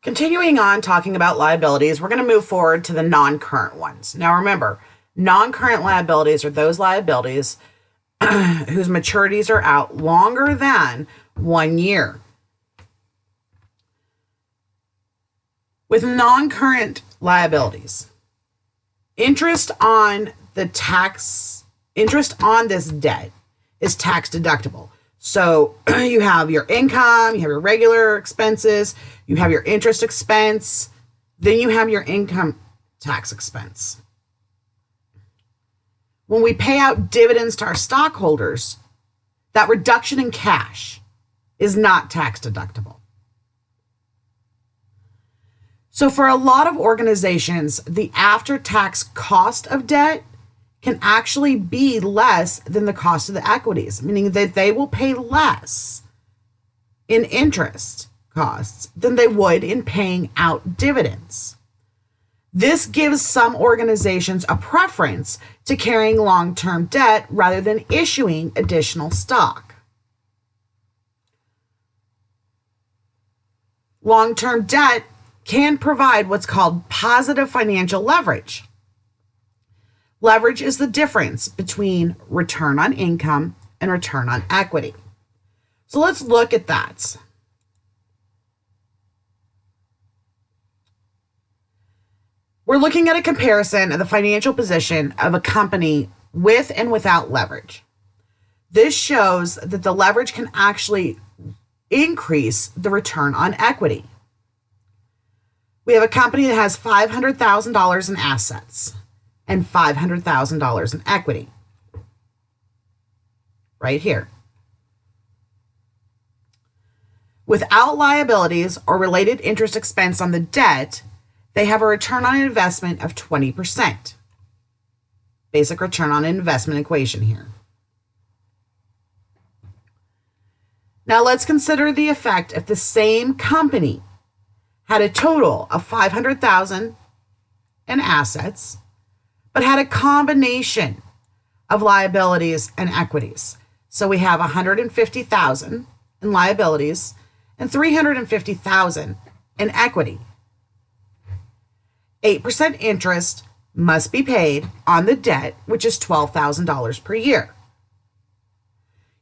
Continuing on talking about liabilities, we're going to move forward to the non-current ones. Now remember, non-current liabilities are those liabilities whose maturities are out longer than 1 year. With non-current liabilities, interest on this debt is tax deductible. So you have your income, you have your regular expenses, you have your interest expense, then you have your income tax expense. When we pay out dividends to our stockholders, that reduction in cash is not tax deductible. So for a lot of organizations, the after-tax cost of debt can actually be less than the cost of the equities, meaning that they will pay less in interest costs than they would in paying out dividends. This gives some organizations a preference to carrying long-term debt rather than issuing additional stock. Long-term debt can provide what's called positive financial leverage. Leverage is the difference between return on income and return on equity. So let's look at that. We're looking at a comparison of the financial position of a company with and without leverage. This shows that the leverage can actually increase the return on equity. We have a company that has $500,000 in assets and $500,000 in equity. Right here. Without liabilities or related interest expense on the debt, they have a return on investment of 20%. Basic return on investment equation here. Now let's consider the effect if the same company had a total of $500,000 in assets, but had a combination of liabilities and equities. So we have $150,000 in liabilities and $350,000 in equity. 8% interest must be paid on the debt, which is $12,000 per year.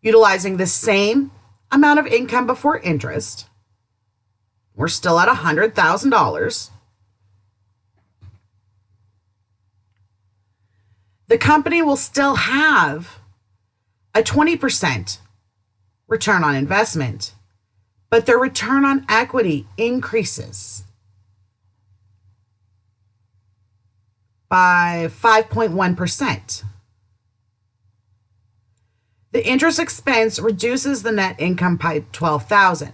Utilizing the same amount of income before interest, we're still at $100,000. The company will still have a 20% return on investment, but their return on equity increases by 5.1%. The interest expense reduces the net income by $12,000,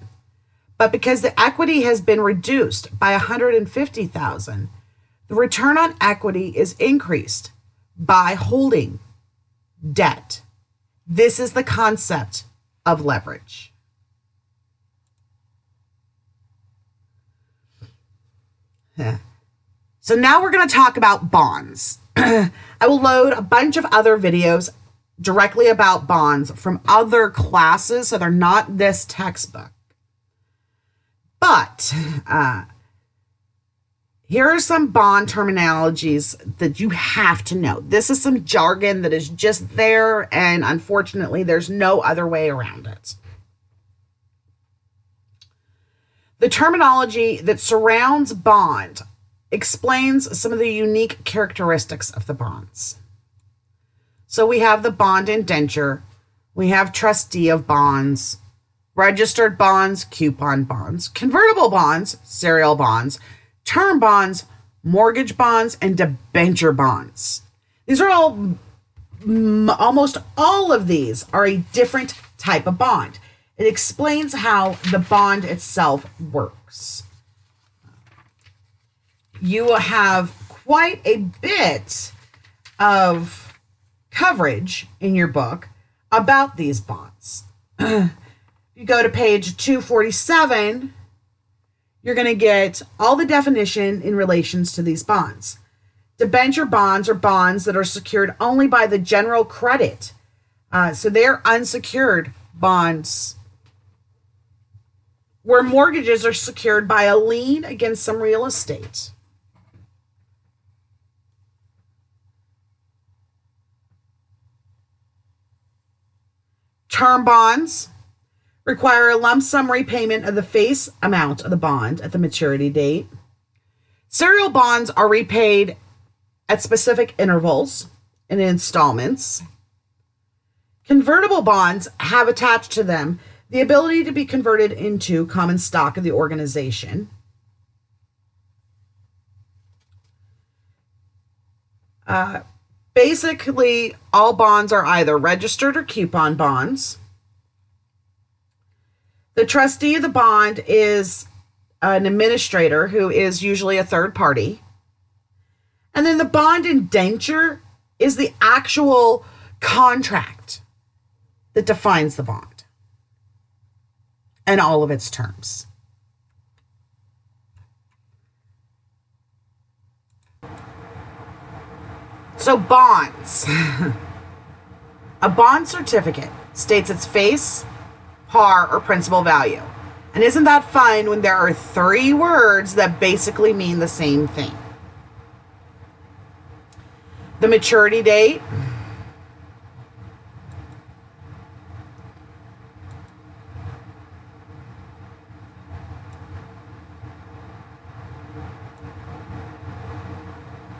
but because the equity has been reduced by $150,000, the return on equity is increased by holding debt. This is the concept of leverage. So now we're going to talk about bonds. I will load a bunch of other videos directly about bonds from other classes, so they're not this textbook. But here are some bond terminologies that you have to know. This is some jargon that is just there, and unfortunately, there's no other way around it. The terminology that surrounds bond explains some of the unique characteristics of the bonds. So we have the bond indenture, we have trustee of bonds, registered bonds, coupon bonds, convertible bonds, serial bonds, term bonds, mortgage bonds, and debenture bonds. These are all, almost all of these are a different type of bond. It explains how the bond itself works. You will have quite a bit of coverage in your book about these bonds. You go to page 247, you're going to get all the definition in relations to these bonds. Debenture bonds are bonds that are secured only by the general credit. So they're unsecured bonds. where mortgages are secured by a lien against some real estate. Term bonds require a lump sum repayment of the face amount of the bond at the maturity date. Serial bonds are repaid at specific intervals and installments. Convertible bonds have attached to them the ability to be converted into common stock of the organization. Basically, all bonds are either registered or coupon bonds. The trustee of the bond is an administrator who is usually a third party. And then the bond indenture is the actual contract that defines the bond and all of its terms. So bonds. A bond certificate states its face, par, or principal value. And isn't that fun when there are 3 words that basically mean the same thing? The maturity date,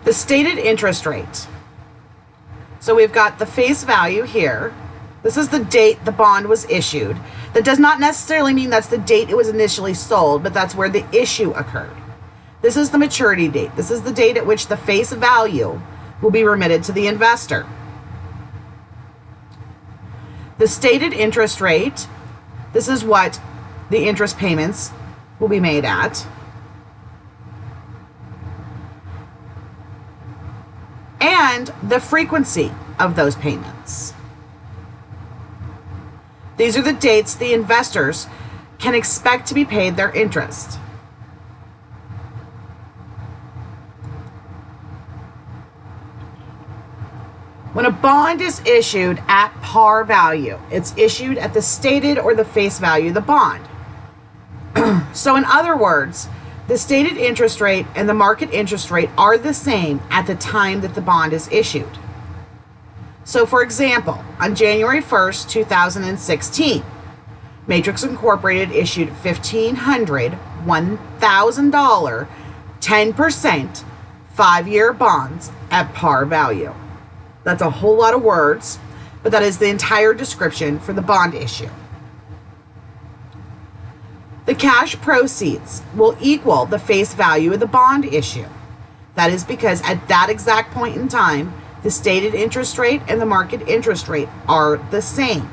the stated interest rate. So we've got the face value here. This is the date the bond was issued. That does not necessarily mean that's the date it was initially sold, but that's where the issue occurred. This is the maturity date. This is the date at which the face value will be remitted to the investor. The stated interest rate, this is what the interest payments will be made at. And the frequency of those payments. These are the dates the investors can expect to be paid their interest. When a bond is issued at par value, it's issued at the stated or the face value of the bond. So in other words, the stated interest rate and the market interest rate are the same at the time that the bond is issued. So for example, on January 1st, 2016, Matrix Incorporated issued $1,500, $1,000, 10% 5-year bonds at par value. That's a whole lot of words, but that is the entire description for the bond issue. The cash proceeds will equal the face value of the bond issue. That is because at that exact point in time, the stated interest rate and the market interest rate are the same.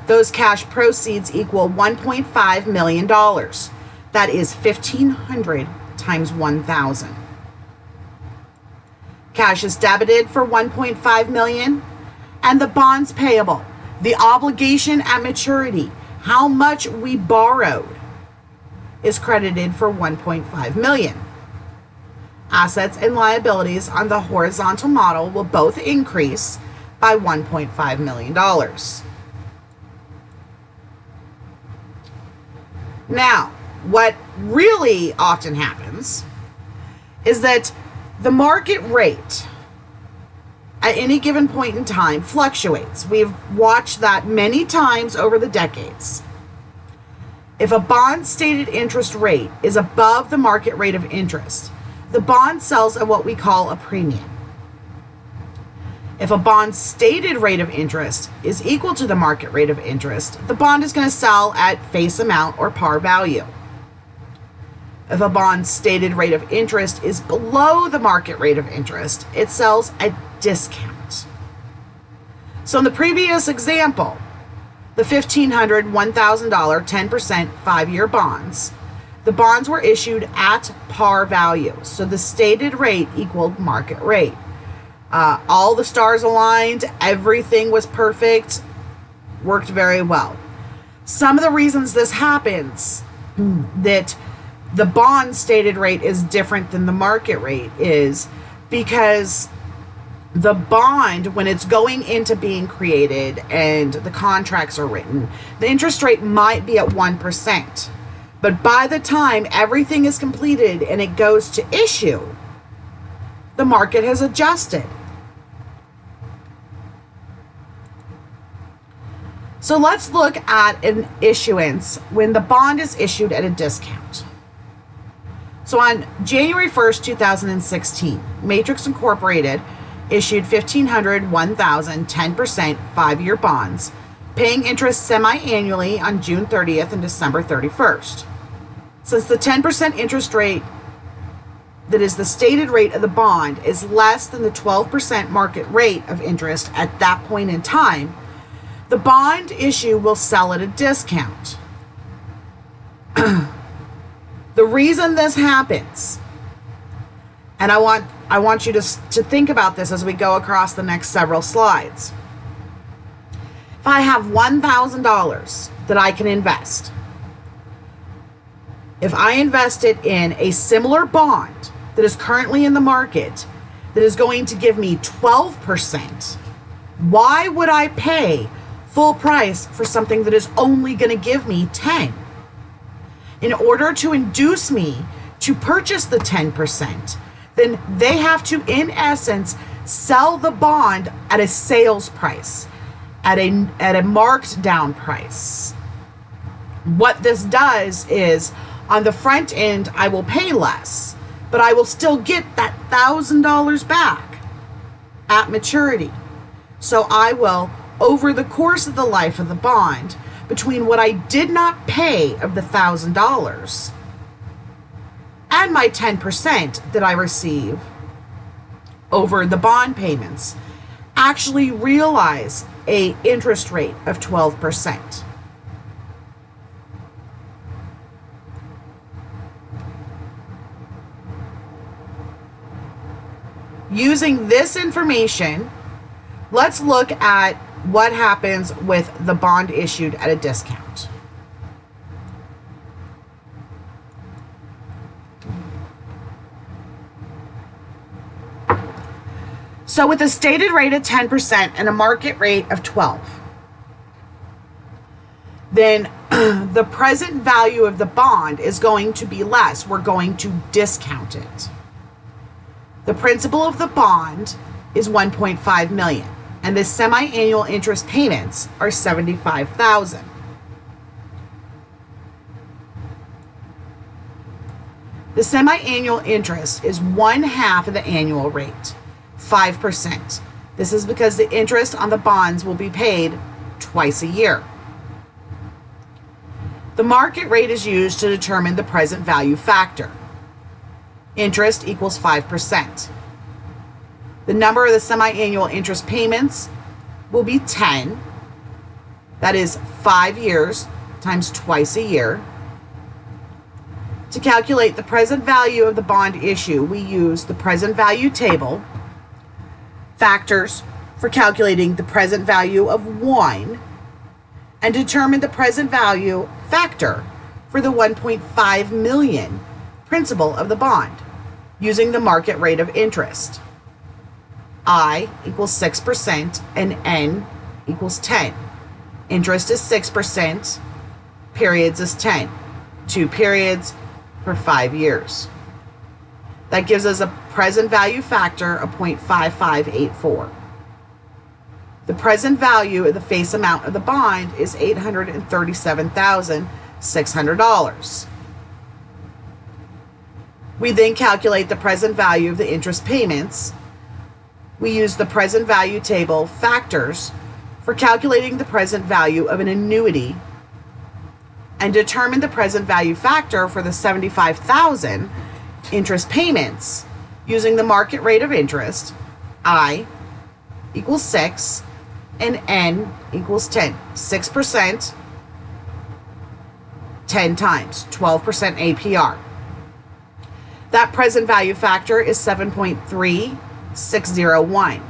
Those cash proceeds equal $1.5 million. That is 1,500 times 1,000. Cash is debited for $1.5 million, and the bonds payable, the obligation at maturity, how much we borrowed, is credited for $1.5 million. Assets and liabilities on the horizontal model will both increase by $1.5 million. Now, what really often happens is that the market rate at any given point in time fluctuates. We've watched that many times over the decades. If a bond stated interest rate is above the market rate of interest, the bond sells at what we call a premium. If a bond stated rate of interest is equal to the market rate of interest, the bond is going to sell at face amount or par value. If a bond's stated rate of interest is below the market rate of interest, it sells at discount. So in the previous example, the $1,500, $1,000, 10% 5-year bonds, the bonds were issued at par value. So the stated rate equaled market rate. All the stars aligned, everything was perfect, worked very well. Some of the reasons this happens, that the bond stated rate is different than the market rate, is because the bond, when it's going into being created and the contracts are written, the interest rate might be at 1%. But by the time everything is completed and it goes to issue, the market has adjusted. So let's look at an issuance when the bond is issued at a discount. So on January 1st, 2016, Matrix Incorporated issued 1,500, 1,000, 10% 5-year bonds, paying interest semi-annually on June 30th and December 31st. Since the 10% interest rate that is the stated rate of the bond is less than the 12% market rate of interest at that point in time, the bond issue will sell at a discount. The reason this happens, and I want you to think about this as we go across the next several slides. If I have $1,000 that I can invest, if I invest it in a similar bond that is currently in the market that is going to give me 12%, why would I pay full price for something that is only going to give me 10? In order to induce me to purchase the 10%, then they have to, in essence, sell the bond at a sales price, at a marked down price. What this does is, on the front end, I will pay less, but I will still get that $1,000 back at maturity. So I will, over the course of the life of the bond, between what I did not pay of the $1,000 and my 10% that I receive over the bond payments, actually realize a interest rate of 12%. Using this information, let's look at what happens with the bond issued at a discount. So with a stated rate of 10% and a market rate of 12%, then the present value of the bond is going to be less. We're going to discount it. The principal of the bond is $1.5 million, and the semi-annual interest payments are $75,000. The semi-annual interest is 1/2 of the annual rate, 5%. This is because the interest on the bonds will be paid twice a year. The market rate is used to determine the present value factor. Interest equals 5%. The number of the semi-annual interest payments will be 10. That is 5 years times twice a year. To calculate the present value of the bond issue, we use the present value table, factors for calculating the present value of 1, and determine the present value factor for the $1.5 million principal of the bond using the market rate of interest. I equals 6% and N equals 10. Interest is 6%, periods is 10. 2 periods for 5 years. That gives us a present value factor of 0.5584. The present value of the face amount of the bond is $837,600. We then calculate the present value of the interest payments. We use the present value table factors for calculating the present value of an annuity and determine the present value factor for the $75,000 interest payments using the market rate of interest. I equals 6 and N equals 10. 6%, 10 times, 12% APR. That present value factor is 7.3601.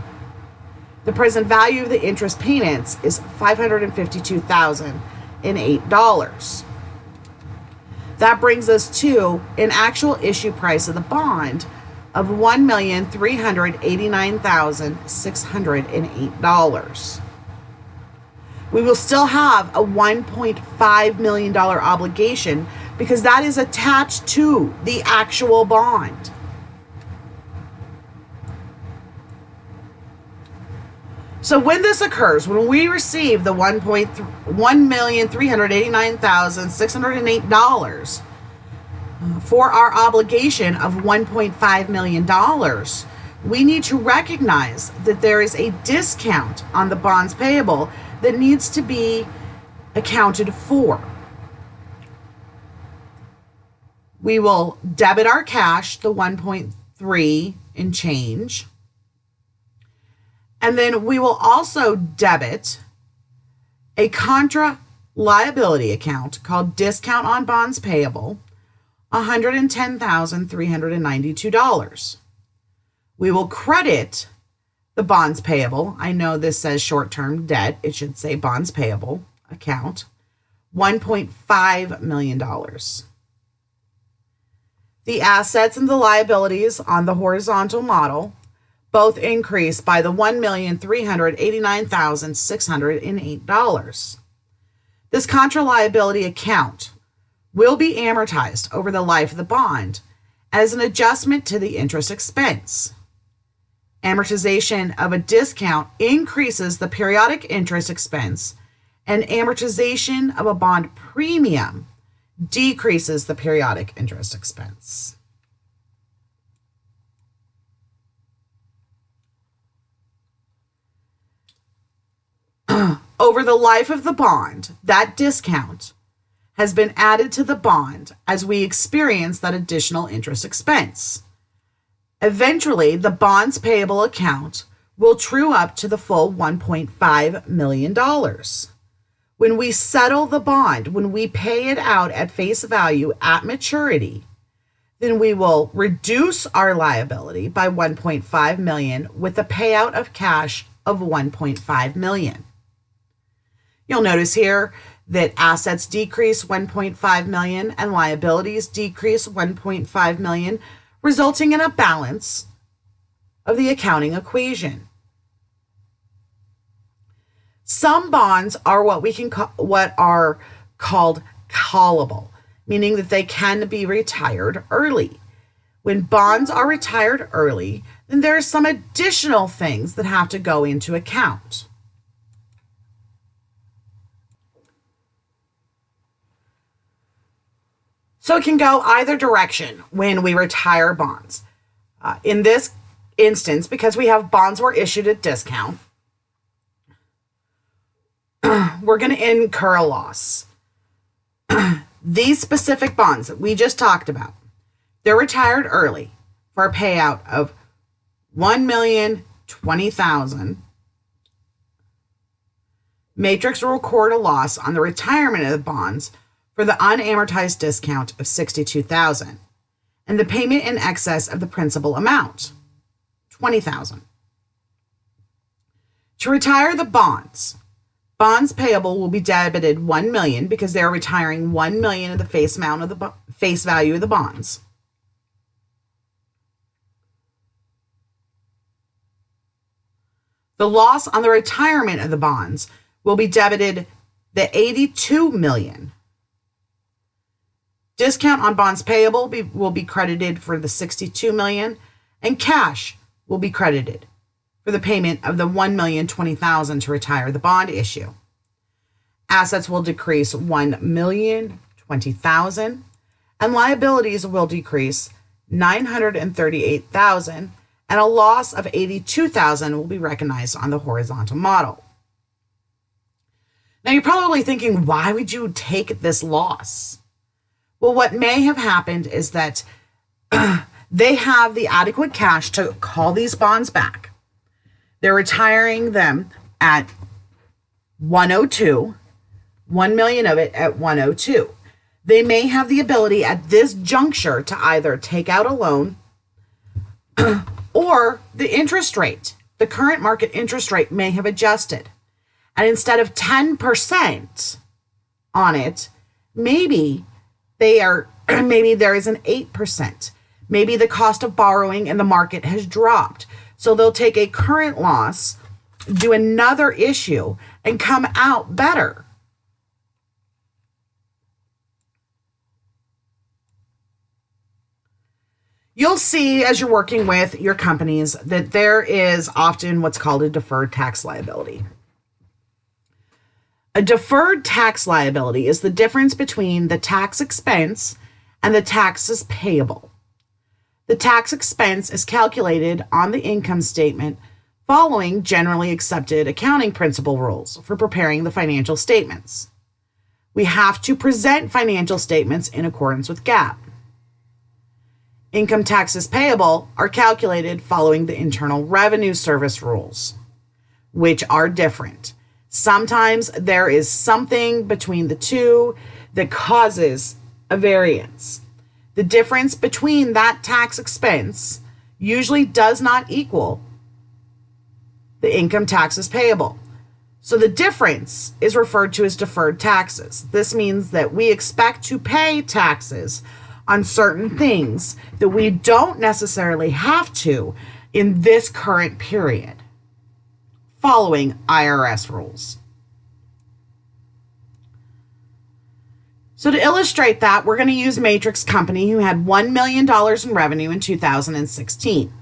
The present value of the interest payments is $552,008. That brings us to an actual issue price of the bond of $1,389,608. We will still have a $1.5 million obligation because that is attached to the actual bond. So when this occurs, when we receive the $1,389,608 for our obligation of $1.5 million, we need to recognize that there is a discount on the bonds payable that needs to be accounted for. We will debit our cash, the 1.3 and change. And then we will also debit a contra liability account called Discount on Bonds Payable, $110,392. We will credit the bonds payable. I know this says short-term debt. It should say bonds payable account, $1.5 million. The assets and the liabilities on the horizontal model both increase by the $1,389,608. This contra liability account will be amortized over the life of the bond as an adjustment to the interest expense. Amortization of a discount increases the periodic interest expense, and amortization of a bond premium decreases the periodic interest expense. Over the life of the bond, that discount has been added to the bond as we experience that additional interest expense. Eventually, the bonds payable account will true up to the full $1.5 million. When we settle the bond, when we pay it out at face value at maturity, then we will reduce our liability by $1.5 million with a payout of cash of $1.5 million. You'll notice here that assets decrease $1.5 million and liabilities decrease $1.5 million, resulting in a balance of the accounting equation. Some bonds are what are called callable, meaning that they can be retired early. When bonds are retired early, then there are some additional things that have to go into account. So it can go either direction when we retire bonds. In this instance, because we have bonds were issued at discount, we're going to incur a loss. These specific bonds that we just talked about, they're retired early for a payout of $1,020,000. Matrix will record a loss on the retirement of the bonds for the unamortized discount of $62,000 and the payment in excess of the principal amount, $20,000. To retire the bonds payable will be debited $1 million because they're retiring $1 million of the face value of the bonds. The loss on the retirement of the bonds will be debited the $82 million. Discount on bonds payable will be credited for the $62 million, and cash will be credited for the payment of the $1,020,000 to retire the bond issue. Assets will decrease $1,020,000, and liabilities will decrease $938,000, and a loss of $82,000 will be recognized on the horizontal model. Now you're probably thinking, why would you take this loss? Well, what may have happened is that they have the adequate cash to call these bonds back. They're retiring them at 102, 1 million of it at 102. They may have the ability at this juncture to either take out a loan or the interest rate, the current market interest rate may have adjusted. And instead of 10% on it, maybe there is an 8%. Maybe the cost of borrowing in the market has dropped. So they'll take a current loss, do another issue, and come out better. You'll see as you're working with your companies that there is often what's called a deferred tax liability. A deferred tax liability is the difference between the tax expense and the taxes payable. The tax expense is calculated on the income statement following generally accepted accounting principle rules for preparing the financial statements. We have to present financial statements in accordance with GAAP. Income taxes payable are calculated following the Internal Revenue Service rules, which are different. Sometimes there is something between the two that causes a variance. The difference between that tax expense usually does not equal the income taxes payable. So the difference is referred to as deferred taxes. This means that we expect to pay taxes on certain things that we don't necessarily have to in this current period, following IRS rules. So to illustrate that, we're going to use Matrix Company, who had $1 million in revenue in 2016.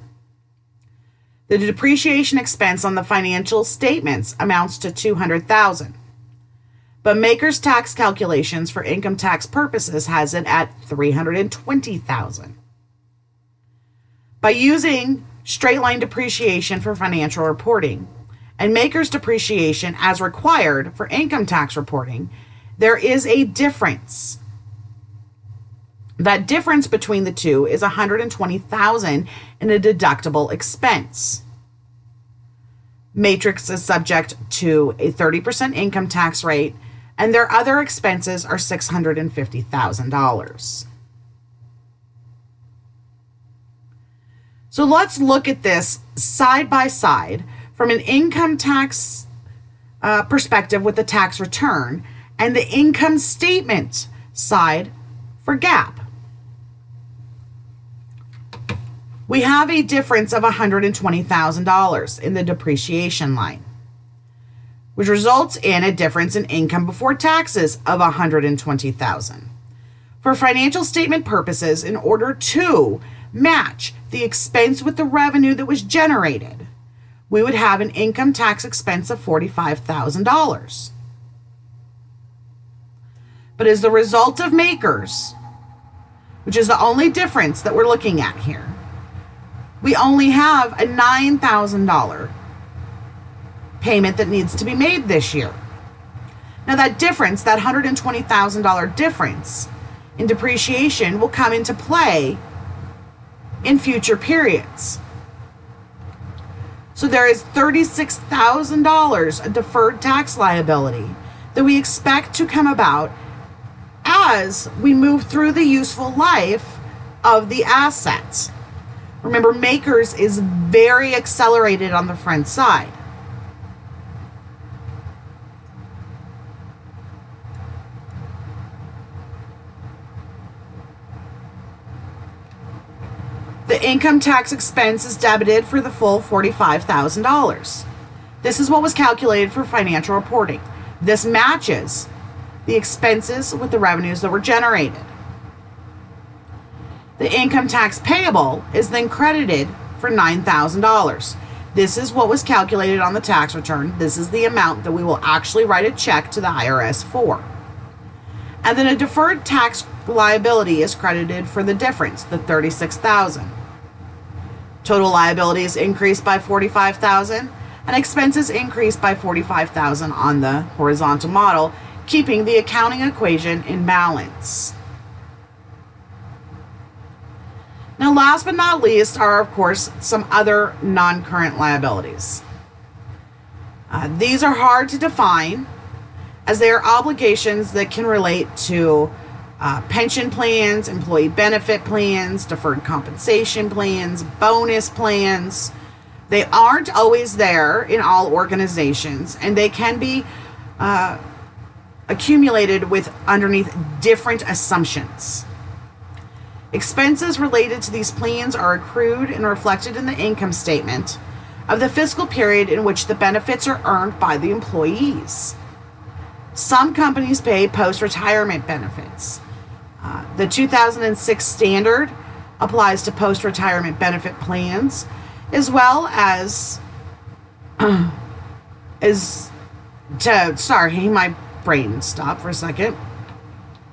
The depreciation expense on the financial statements amounts to $200,000. But Maker's tax calculations for income tax purposes has it at $320,000. By using straight line depreciation for financial reporting and Maker's depreciation as required for income tax reporting, there is a difference. That difference between the two is $120,000 in a deductible expense. Matrix is subject to a 30% income tax rate, and their other expenses are $650,000. So let's look at this side by side from an income tax perspective with the tax return and the income statement side for GAAP. We have a difference of $120,000 in the depreciation line, which results in a difference in income before taxes of $120,000. For financial statement purposes, in order to match the expense with the revenue that was generated, we would have an income tax expense of $45,000. But as the result of Makers, which is the only difference that we're looking at here, we only have a $9,000 payment that needs to be made this year. Now that difference, that $120,000 difference in depreciation, will come into play in future periods. So there is $36,000 of deferred tax liability that we expect to come about as we move through the useful life of the assets. Remember, Makers is very accelerated on the front side. The income tax expense is debited for the full $45,000. This is what was calculated for financial reporting. This matches the expenses with the revenues that were generated. The income tax payable is then credited for $9,000. This is what was calculated on the tax return. This is the amount that we will actually write a check to the IRS for. And then a deferred tax liability is credited for the difference, the $36,000. Total liabilities increased by $45,000 and expenses increased by $45,000 on the horizontal model, keeping the accounting equation in balance. Now, last but not least are, of course, some other non-current liabilities. These are hard to define as they are obligations that can relate to pension plans, employee benefit plans, deferred compensation plans, bonus plans. They aren't always there in all organizations, and they can be accumulated with underneath different assumptions. Expenses related to these plans are accrued and reflected in the income statement of the fiscal period in which the benefits are earned by the employees. Some companies pay post-retirement benefits. The 2006 standard applies to post-retirement benefit plans, as well as sorry, my brain stopped for a second.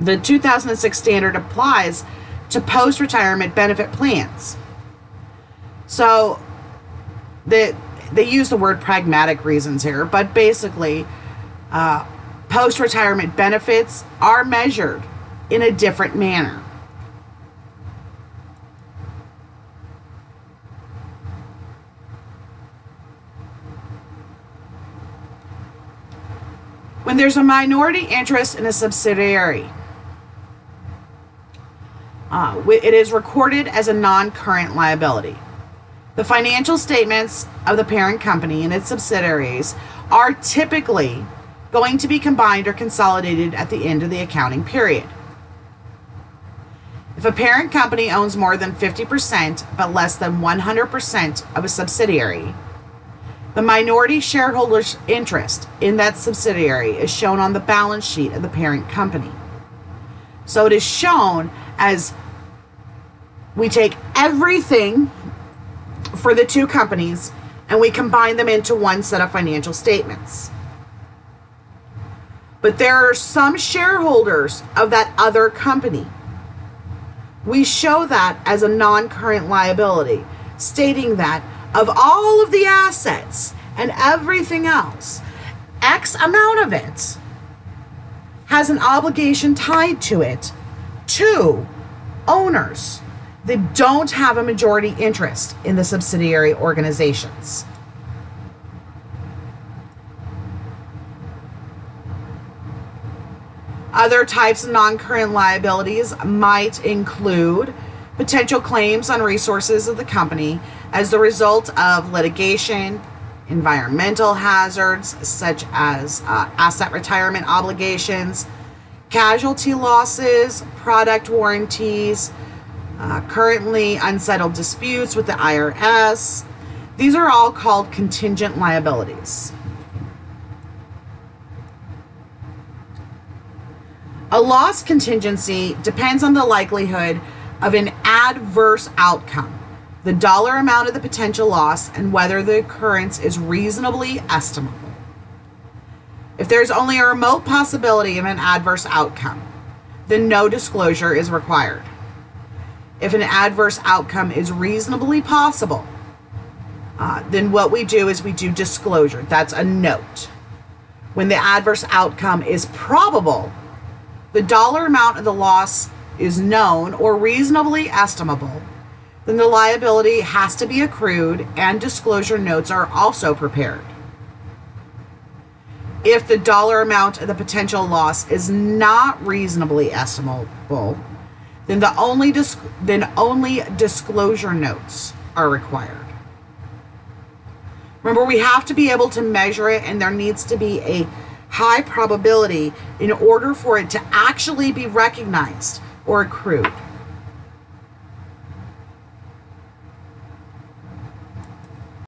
The 2006 standard applies to post-retirement benefit plans. So they use the word pragmatic reasons here, but basically post-retirement benefits are measured in a different manner. When there's a minority interest in a subsidiary, it is recorded as a non-current liability. The financial statements of the parent company and its subsidiaries are typically going to be combined or consolidated at the end of the accounting period. If a parent company owns more than 50% but less than 100% of a subsidiary, the minority shareholder's interest in that subsidiary is shown on the balance sheet of the parent company. So it is shown as we take everything for the two companies and we combine them into one set of financial statements. But there are some shareholders of that other company. We show that as a non-current liability, stating that of all of the assets and everything else, X amount of it has an obligation tied to it to owners that don't have a majority interest in the subsidiary organizations. Other types of non-current liabilities might include potential claims on resources of the company as the result of litigation, environmental hazards such as asset retirement obligations, casualty losses, product warranties, currently unsettled disputes with the IRS. These are all called contingent liabilities. A loss contingency depends on the likelihood of an adverse outcome, the dollar amount of the potential loss, and whether the occurrence is reasonably estimable. If there's only a remote possibility of an adverse outcome, then no disclosure is required. If an adverse outcome is reasonably possible, then what we do is we do disclosure. That's a note. When the adverse outcome is probable, the dollar amount of the loss is known or reasonably estimable, then the liability has to be accrued and disclosure notes are also prepared. If the dollar amount of the potential loss is not reasonably estimable, then only disclosure notes are required. Remember, we have to be able to measure it, and there needs to be a high probability in order for it to actually be recognized or accrued.